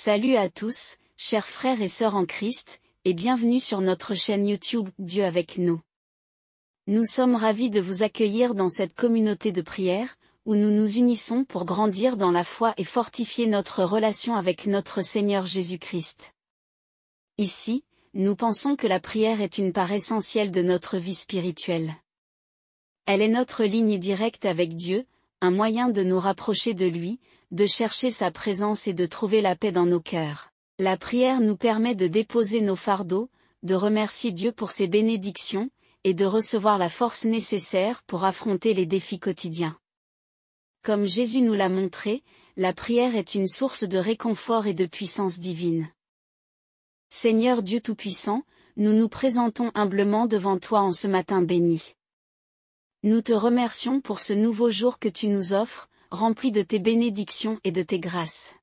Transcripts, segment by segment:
Salut à tous, chers frères et sœurs en Christ, et bienvenue sur notre chaîne YouTube Dieu avec nous. Nous sommes ravis de vous accueillir dans cette communauté de prière, où nous nous unissons pour grandir dans la foi et fortifier notre relation avec notre Seigneur Jésus-Christ. Ici, nous pensons que la prière est une part essentielle de notre vie spirituelle. Elle est notre ligne directe avec Dieu, un moyen de nous rapprocher de lui, de chercher sa présence et de trouver la paix dans nos cœurs. La prière nous permet de déposer nos fardeaux, de remercier Dieu pour ses bénédictions, et de recevoir la force nécessaire pour affronter les défis quotidiens. Comme Jésus nous l'a montré, la prière est une source de réconfort et de puissance divine. Seigneur Dieu Tout-Puissant, nous nous présentons humblement devant toi en ce matin béni. Nous te remercions pour ce nouveau jour que tu nous offres, rempli de tes bénédictions et de tes grâces.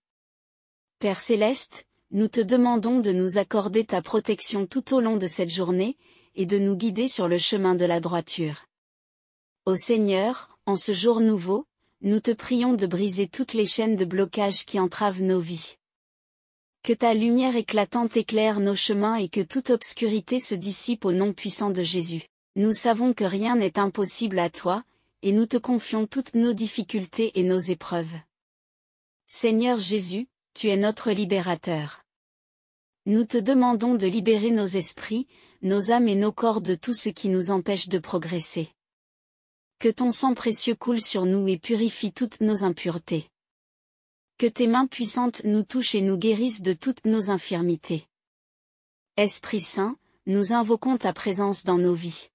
Père Céleste, nous te demandons de nous accorder ta protection tout au long de cette journée, et de nous guider sur le chemin de la droiture. Ô Seigneur, en ce jour nouveau, nous te prions de briser toutes les chaînes de blocage qui entravent nos vies. Que ta lumière éclatante éclaire nos chemins et que toute obscurité se dissipe au nom puissant de Jésus. Nous savons que rien n'est impossible à toi, et nous te confions toutes nos difficultés et nos épreuves. Seigneur Jésus, tu es notre libérateur. Nous te demandons de libérer nos esprits, nos âmes et nos corps de tout ce qui nous empêche de progresser. Que ton sang précieux coule sur nous et purifie toutes nos impuretés. Que tes mains puissantes nous touchent et nous guérissent de toutes nos infirmités. Esprit Saint, nous invoquons ta présence dans nos vies.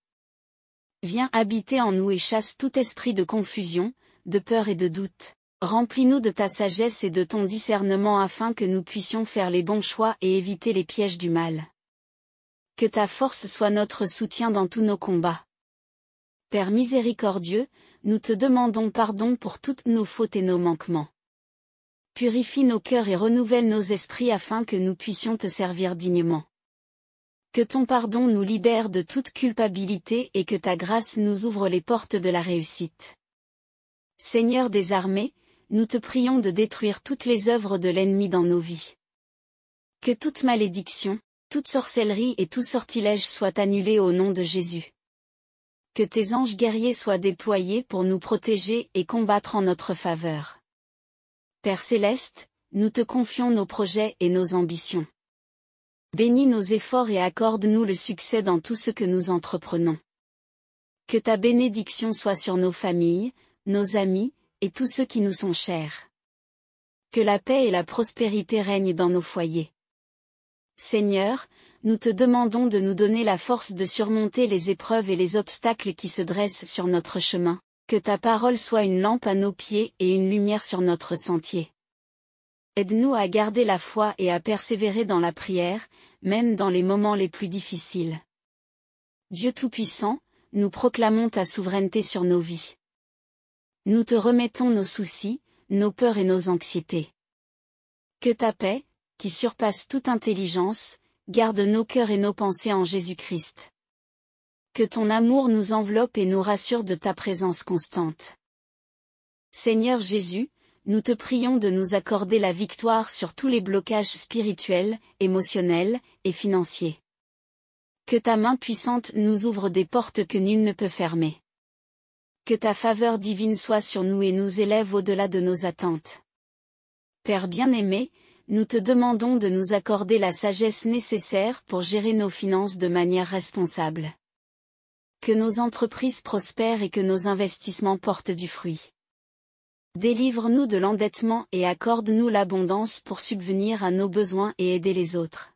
Viens habiter en nous et chasse tout esprit de confusion, de peur et de doute. Remplis-nous de ta sagesse et de ton discernement afin que nous puissions faire les bons choix et éviter les pièges du mal. Que ta force soit notre soutien dans tous nos combats. Père miséricordieux, nous te demandons pardon pour toutes nos fautes et nos manquements. Purifie nos cœurs et renouvelle nos esprits afin que nous puissions te servir dignement. Que ton pardon nous libère de toute culpabilité et que ta grâce nous ouvre les portes de la réussite. Seigneur des armées, nous te prions de détruire toutes les œuvres de l'ennemi dans nos vies. Que toute malédiction, toute sorcellerie et tout sortilège soient annulés au nom de Jésus. Que tes anges guerriers soient déployés pour nous protéger et combattre en notre faveur. Père Céleste, nous te confions nos projets et nos ambitions. Bénis nos efforts et accorde-nous le succès dans tout ce que nous entreprenons. Que ta bénédiction soit sur nos familles, nos amis, et tous ceux qui nous sont chers. Que la paix et la prospérité règnent dans nos foyers. Seigneur, nous te demandons de nous donner la force de surmonter les épreuves et les obstacles qui se dressent sur notre chemin. Que ta parole soit une lampe à nos pieds et une lumière sur notre sentier. Aide-nous à garder la foi et à persévérer dans la prière, même dans les moments les plus difficiles. Dieu Tout-Puissant, nous proclamons ta souveraineté sur nos vies. Nous te remettons nos soucis, nos peurs et nos anxiétés. Que ta paix, qui surpasse toute intelligence, garde nos cœurs et nos pensées en Jésus-Christ. Que ton amour nous enveloppe et nous rassure de ta présence constante. Seigneur Jésus, nous te prions de nous accorder la victoire sur tous les blocages spirituels, émotionnels et financiers. Que ta main puissante nous ouvre des portes que nul ne peut fermer. Que ta faveur divine soit sur nous et nous élève au-delà de nos attentes. Père bien-aimé, nous te demandons de nous accorder la sagesse nécessaire pour gérer nos finances de manière responsable. Que nos entreprises prospèrent et que nos investissements portent du fruit. Délivre-nous de l'endettement et accorde-nous l'abondance pour subvenir à nos besoins et aider les autres.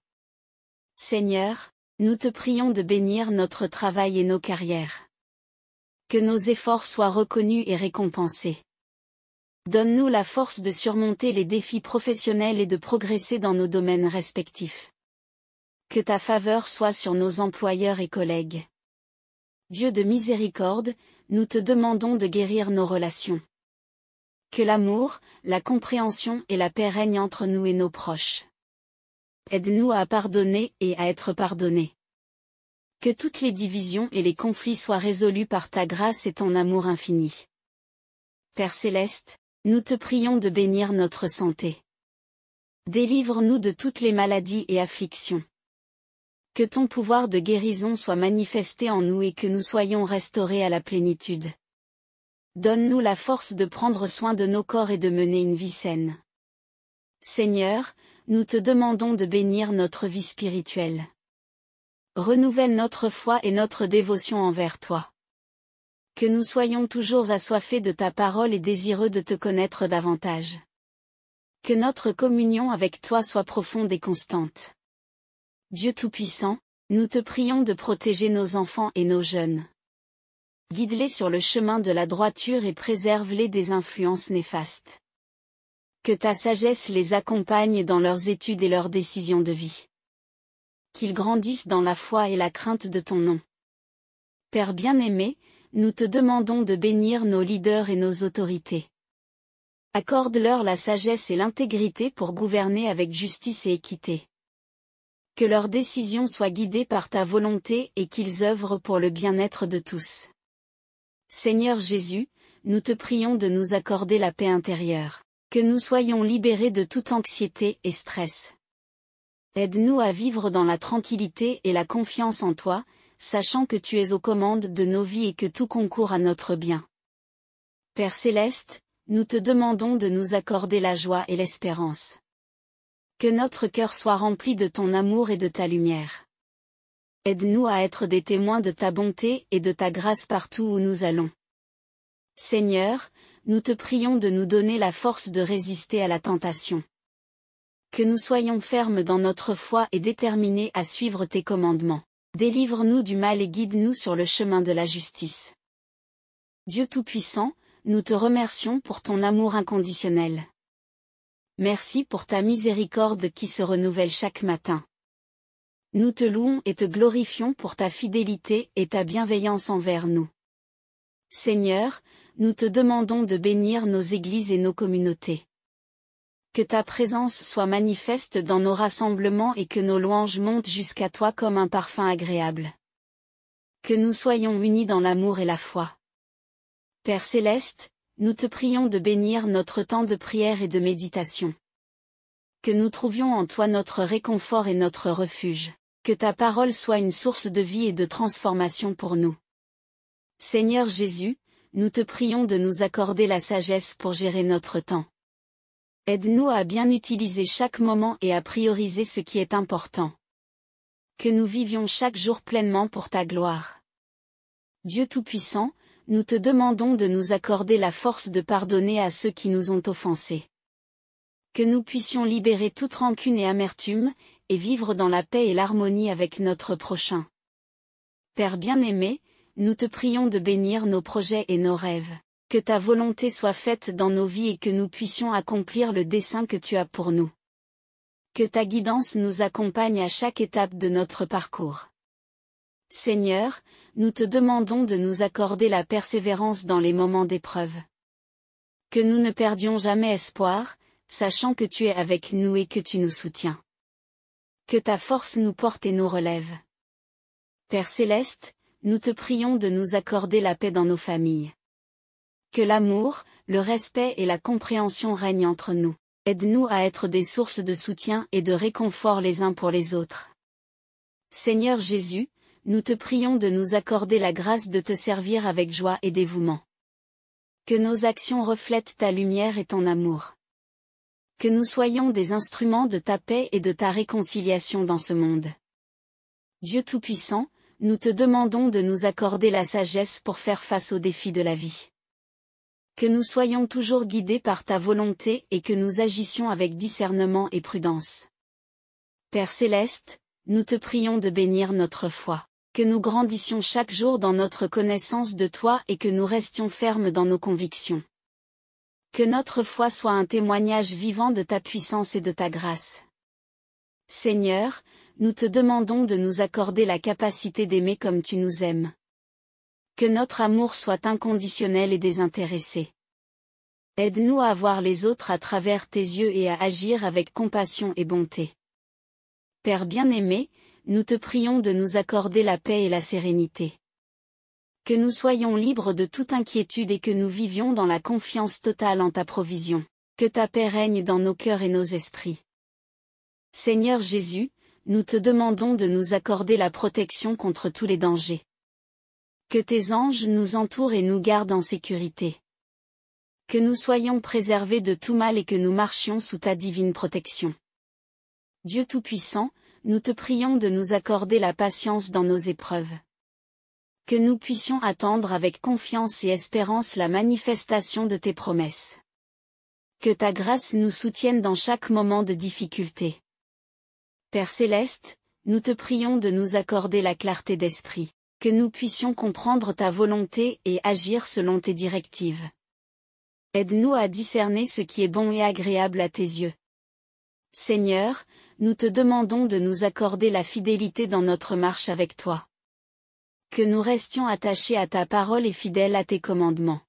Seigneur, nous te prions de bénir notre travail et nos carrières. Que nos efforts soient reconnus et récompensés. Donne-nous la force de surmonter les défis professionnels et de progresser dans nos domaines respectifs. Que ta faveur soit sur nos employeurs et collègues. Dieu de miséricorde, nous te demandons de guérir nos relations. Que l'amour, la compréhension et la paix règnent entre nous et nos proches. Aide-nous à pardonner et à être pardonnés. Que toutes les divisions et les conflits soient résolus par ta grâce et ton amour infini. Père Céleste, nous te prions de bénir notre santé. Délivre-nous de toutes les maladies et afflictions. Que ton pouvoir de guérison soit manifesté en nous et que nous soyons restaurés à la plénitude. Donne-nous la force de prendre soin de nos corps et de mener une vie saine. Seigneur, nous te demandons de bénir notre vie spirituelle. Renouvelle notre foi et notre dévotion envers toi. Que nous soyons toujours assoiffés de ta parole et désireux de te connaître davantage. Que notre communion avec toi soit profonde et constante. Dieu Tout-Puissant, nous te prions de protéger nos enfants et nos jeunes. Guide-les sur le chemin de la droiture et préserve-les des influences néfastes. Que ta sagesse les accompagne dans leurs études et leurs décisions de vie. Qu'ils grandissent dans la foi et la crainte de ton nom. Père bien-aimé, nous te demandons de bénir nos leaders et nos autorités. Accorde-leur la sagesse et l'intégrité pour gouverner avec justice et équité. Que leurs décisions soient guidées par ta volonté et qu'ils œuvrent pour le bien-être de tous. Seigneur Jésus, nous te prions de nous accorder la paix intérieure. Que nous soyons libérés de toute anxiété et stress. Aide-nous à vivre dans la tranquillité et la confiance en toi, sachant que tu es aux commandes de nos vies et que tout concourt à notre bien. Père céleste, nous te demandons de nous accorder la joie et l'espérance. Que notre cœur soit rempli de ton amour et de ta lumière. Aide-nous à être des témoins de ta bonté et de ta grâce partout où nous allons. Seigneur, nous te prions de nous donner la force de résister à la tentation. Que nous soyons fermes dans notre foi et déterminés à suivre tes commandements. Délivre-nous du mal et guide-nous sur le chemin de la justice. Dieu Tout-Puissant, nous te remercions pour ton amour inconditionnel. Merci pour ta miséricorde qui se renouvelle chaque matin. Nous te louons et te glorifions pour ta fidélité et ta bienveillance envers nous. Seigneur, nous te demandons de bénir nos églises et nos communautés. Que ta présence soit manifeste dans nos rassemblements et que nos louanges montent jusqu'à toi comme un parfum agréable. Que nous soyons unis dans l'amour et la foi. Père céleste, nous te prions de bénir notre temps de prière et de méditation. Que nous trouvions en toi notre réconfort et notre refuge. Que ta parole soit une source de vie et de transformation pour nous. Seigneur Jésus, nous te prions de nous accorder la sagesse pour gérer notre temps. Aide-nous à bien utiliser chaque moment et à prioriser ce qui est important. Que nous vivions chaque jour pleinement pour ta gloire. Dieu Tout-Puissant, nous te demandons de nous accorder la force de pardonner à ceux qui nous ont offensés. Que nous puissions libérer toute rancune et amertume, et vivre dans la paix et l'harmonie avec notre prochain. Père bien-aimé, nous te prions de bénir nos projets et nos rêves. Que ta volonté soit faite dans nos vies et que nous puissions accomplir le dessein que tu as pour nous. Que ta guidance nous accompagne à chaque étape de notre parcours. Seigneur, nous te demandons de nous accorder la persévérance dans les moments d'épreuve. Que nous ne perdions jamais espoir, sachant que tu es avec nous et que tu nous soutiens. Que ta force nous porte et nous relève. Père céleste, nous te prions de nous accorder la paix dans nos familles. Que l'amour, le respect et la compréhension règnent entre nous. Aide-nous à être des sources de soutien et de réconfort les uns pour les autres. Seigneur Jésus, nous te prions de nous accorder la grâce de te servir avec joie et dévouement. Que nos actions reflètent ta lumière et ton amour. Que nous soyons des instruments de ta paix et de ta réconciliation dans ce monde. Dieu Tout-Puissant, nous te demandons de nous accorder la sagesse pour faire face aux défis de la vie. Que nous soyons toujours guidés par ta volonté et que nous agissions avec discernement et prudence. Père céleste, nous te prions de bénir notre foi. Que nous grandissions chaque jour dans notre connaissance de toi et que nous restions fermes dans nos convictions. Que notre foi soit un témoignage vivant de ta puissance et de ta grâce. Seigneur, nous te demandons de nous accorder la capacité d'aimer comme tu nous aimes. Que notre amour soit inconditionnel et désintéressé. Aide-nous à voir les autres à travers tes yeux et à agir avec compassion et bonté. Père bien-aimé, nous te prions de nous accorder la paix et la sérénité. Que nous soyons libres de toute inquiétude et que nous vivions dans la confiance totale en ta provision. Que ta paix règne dans nos cœurs et nos esprits. Seigneur Jésus, nous te demandons de nous accorder la protection contre tous les dangers. Que tes anges nous entourent et nous gardent en sécurité. Que nous soyons préservés de tout mal et que nous marchions sous ta divine protection. Dieu Tout-Puissant, nous te prions de nous accorder la patience dans nos épreuves. Que nous puissions attendre avec confiance et espérance la manifestation de tes promesses. Que ta grâce nous soutienne dans chaque moment de difficulté. Père Céleste, nous te prions de nous accorder la clarté d'esprit, que nous puissions comprendre ta volonté et agir selon tes directives. Aide-nous à discerner ce qui est bon et agréable à tes yeux. Seigneur, nous te demandons de nous accorder la fidélité dans notre marche avec toi. Que nous restions attachés à ta parole et fidèles à tes commandements.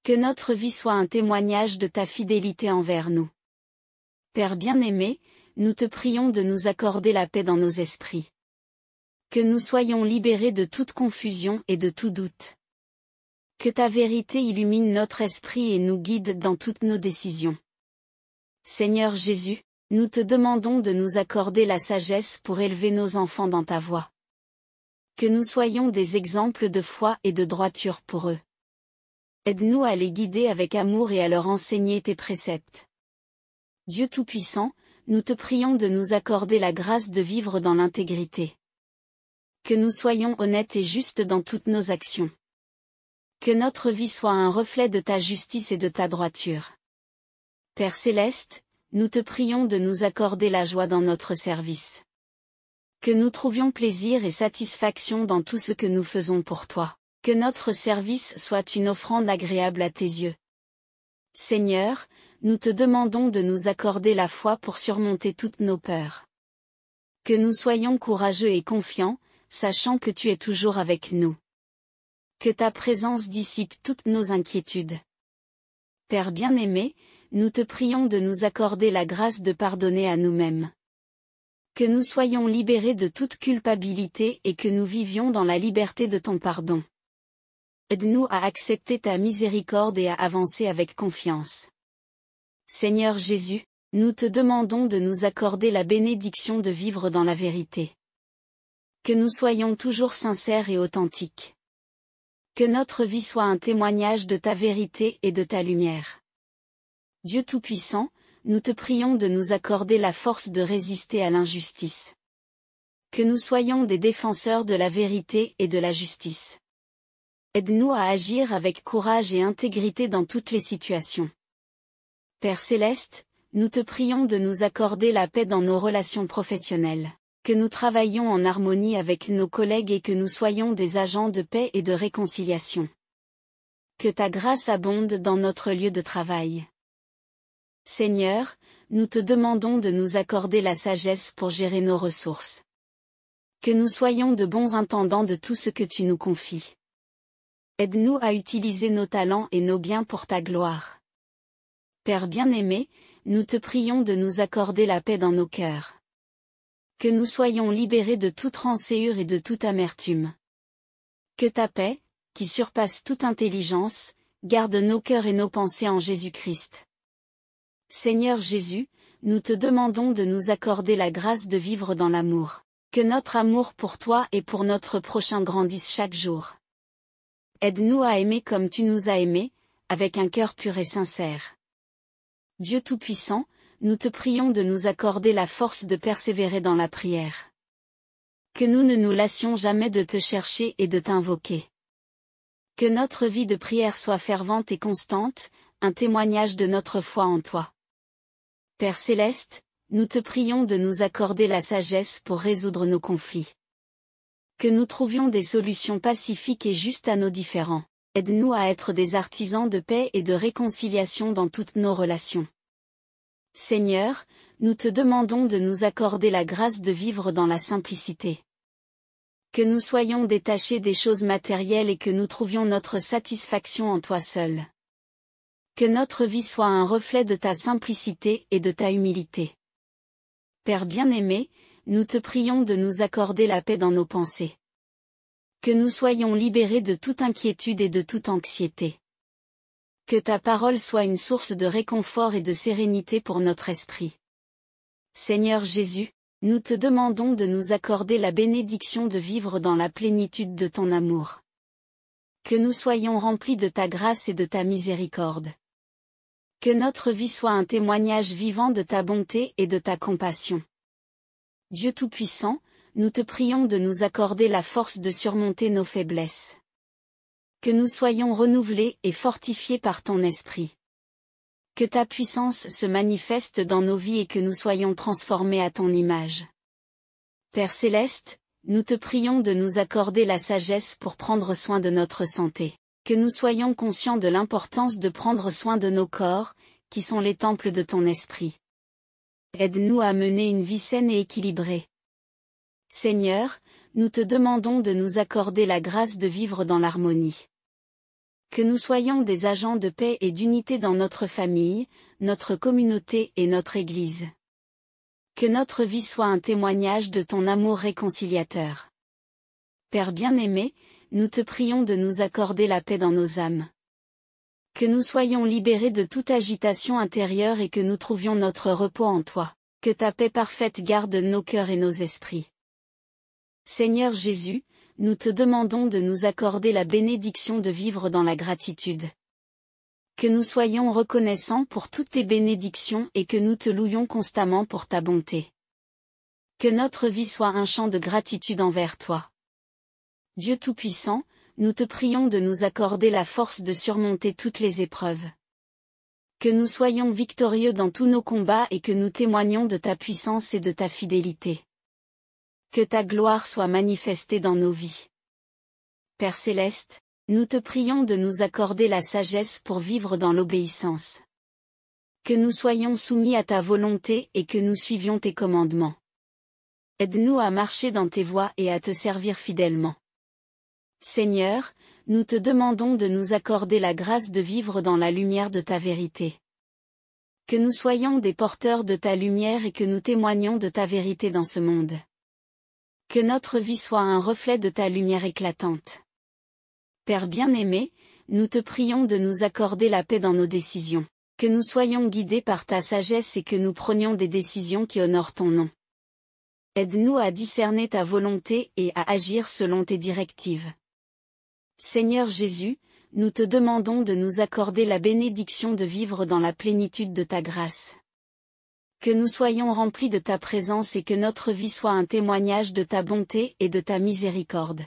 Que notre vie soit un témoignage de ta fidélité envers nous. Père bien-aimé, nous te prions de nous accorder la paix dans nos esprits. Que nous soyons libérés de toute confusion et de tout doute. Que ta vérité illumine notre esprit et nous guide dans toutes nos décisions. Seigneur Jésus, nous te demandons de nous accorder la sagesse pour élever nos enfants dans ta voie. Que nous soyons des exemples de foi et de droiture pour eux. Aide-nous à les guider avec amour et à leur enseigner tes préceptes. Dieu Tout-Puissant, nous te prions de nous accorder la grâce de vivre dans l'intégrité. Que nous soyons honnêtes et justes dans toutes nos actions. Que notre vie soit un reflet de ta justice et de ta droiture. Père Céleste, nous te prions de nous accorder la joie dans notre service. Que nous trouvions plaisir et satisfaction dans tout ce que nous faisons pour toi. Que notre service soit une offrande agréable à tes yeux. Seigneur, nous te demandons de nous accorder la foi pour surmonter toutes nos peurs. Que nous soyons courageux et confiants, sachant que tu es toujours avec nous. Que ta présence dissipe toutes nos inquiétudes. Père bien-aimé, nous te prions de nous accorder la grâce de pardonner à nous-mêmes. Que nous soyons libérés de toute culpabilité et que nous vivions dans la liberté de ton pardon. Aide-nous à accepter ta miséricorde et à avancer avec confiance. Seigneur Jésus, nous te demandons de nous accorder la bénédiction de vivre dans la vérité. Que nous soyons toujours sincères et authentiques. Que notre vie soit un témoignage de ta vérité et de ta lumière. Dieu Tout-Puissant, nous te prions de nous accorder la force de résister à l'injustice. Que nous soyons des défenseurs de la vérité et de la justice. Aide-nous à agir avec courage et intégrité dans toutes les situations. Père Céleste, nous te prions de nous accorder la paix dans nos relations professionnelles. Que nous travaillions en harmonie avec nos collègues et que nous soyons des agents de paix et de réconciliation. Que ta grâce abonde dans notre lieu de travail. Seigneur, nous te demandons de nous accorder la sagesse pour gérer nos ressources. Que nous soyons de bons intendants de tout ce que tu nous confies. Aide-nous à utiliser nos talents et nos biens pour ta gloire. Père bien-aimé, nous te prions de nous accorder la paix dans nos cœurs. Que nous soyons libérés de toute rancœur et de toute amertume. Que ta paix, qui surpasse toute intelligence, garde nos cœurs et nos pensées en Jésus-Christ. Seigneur Jésus, nous te demandons de nous accorder la grâce de vivre dans l'amour. Que notre amour pour toi et pour notre prochain grandisse chaque jour. Aide-nous à aimer comme tu nous as aimés, avec un cœur pur et sincère. Dieu Tout-Puissant, nous te prions de nous accorder la force de persévérer dans la prière. Que nous ne nous lassions jamais de te chercher et de t'invoquer. Que notre vie de prière soit fervente et constante, un témoignage de notre foi en toi. Père Céleste, nous te prions de nous accorder la sagesse pour résoudre nos conflits. Que nous trouvions des solutions pacifiques et justes à nos différends. Aide-nous à être des artisans de paix et de réconciliation dans toutes nos relations. Seigneur, nous te demandons de nous accorder la grâce de vivre dans la simplicité. Que nous soyons détachés des choses matérielles et que nous trouvions notre satisfaction en toi seul. Que notre vie soit un reflet de ta simplicité et de ta humilité. Père bien-aimé, nous te prions de nous accorder la paix dans nos pensées. Que nous soyons libérés de toute inquiétude et de toute anxiété. Que ta parole soit une source de réconfort et de sérénité pour notre esprit. Seigneur Jésus, nous te demandons de nous accorder la bénédiction de vivre dans la plénitude de ton amour. Que nous soyons remplis de ta grâce et de ta miséricorde. Que notre vie soit un témoignage vivant de ta bonté et de ta compassion. Dieu Tout-Puissant, nous te prions de nous accorder la force de surmonter nos faiblesses. Que nous soyons renouvelés et fortifiés par ton esprit. Que ta puissance se manifeste dans nos vies et que nous soyons transformés à ton image. Père Céleste, nous te prions de nous accorder la sagesse pour prendre soin de notre santé. Que nous soyons conscients de l'importance de prendre soin de nos corps, qui sont les temples de ton esprit. Aide-nous à mener une vie saine et équilibrée. Seigneur, nous te demandons de nous accorder la grâce de vivre dans l'harmonie. Que nous soyons des agents de paix et d'unité dans notre famille, notre communauté et notre Église. Que notre vie soit un témoignage de ton amour réconciliateur. Père bien-aimé, nous te prions de nous accorder la paix dans nos âmes. Que nous soyons libérés de toute agitation intérieure et que nous trouvions notre repos en toi. Que ta paix parfaite garde nos cœurs et nos esprits. Seigneur Jésus, nous te demandons de nous accorder la bénédiction de vivre dans la gratitude. Que nous soyons reconnaissants pour toutes tes bénédictions et que nous te louions constamment pour ta bonté. Que notre vie soit un chant de gratitude envers toi. Dieu Tout-Puissant, nous te prions de nous accorder la force de surmonter toutes les épreuves. Que nous soyons victorieux dans tous nos combats et que nous témoignions de ta puissance et de ta fidélité. Que ta gloire soit manifestée dans nos vies. Père Céleste, nous te prions de nous accorder la sagesse pour vivre dans l'obéissance. Que nous soyons soumis à ta volonté et que nous suivions tes commandements. Aide-nous à marcher dans tes voies et à te servir fidèlement. Seigneur, nous te demandons de nous accorder la grâce de vivre dans la lumière de ta vérité. Que nous soyons des porteurs de ta lumière et que nous témoignions de ta vérité dans ce monde. Que notre vie soit un reflet de ta lumière éclatante. Père bien-aimé, nous te prions de nous accorder la paix dans nos décisions. Que nous soyons guidés par ta sagesse et que nous prenions des décisions qui honorent ton nom. Aide-nous à discerner ta volonté et à agir selon tes directives. Seigneur Jésus, nous te demandons de nous accorder la bénédiction de vivre dans la plénitude de ta grâce. Que nous soyons remplis de ta présence et que notre vie soit un témoignage de ta bonté et de ta miséricorde.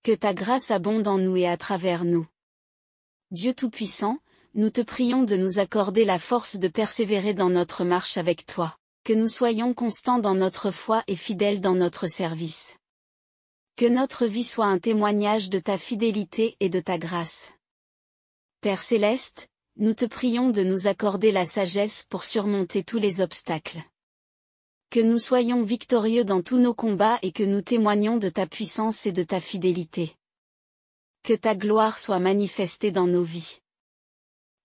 Que ta grâce abonde en nous et à travers nous. Dieu Tout-Puissant, nous te prions de nous accorder la force de persévérer dans notre marche avec toi. Que nous soyons constants dans notre foi et fidèles dans notre service. Que notre vie soit un témoignage de ta fidélité et de ta grâce. Père Céleste, nous te prions de nous accorder la sagesse pour surmonter tous les obstacles. Que nous soyons victorieux dans tous nos combats et que nous témoignions de ta puissance et de ta fidélité. Que ta gloire soit manifestée dans nos vies.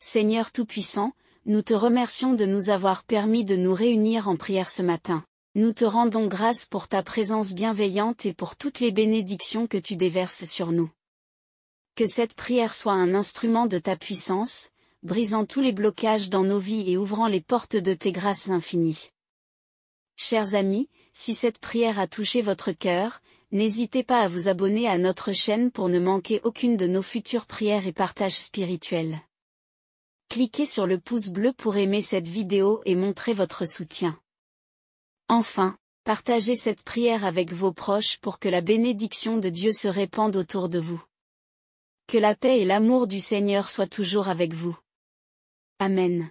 Seigneur Tout-Puissant, nous te remercions de nous avoir permis de nous réunir en prière ce matin. Nous te rendons grâce pour ta présence bienveillante et pour toutes les bénédictions que tu déverses sur nous. Que cette prière soit un instrument de ta puissance, brisant tous les blocages dans nos vies et ouvrant les portes de tes grâces infinies. Chers amis, si cette prière a touché votre cœur, n'hésitez pas à vous abonner à notre chaîne pour ne manquer aucune de nos futures prières et partages spirituels. Cliquez sur le pouce bleu pour aimer cette vidéo et montrer votre soutien. Enfin, partagez cette prière avec vos proches pour que la bénédiction de Dieu se répande autour de vous. Que la paix et l'amour du Seigneur soient toujours avec vous. Amen.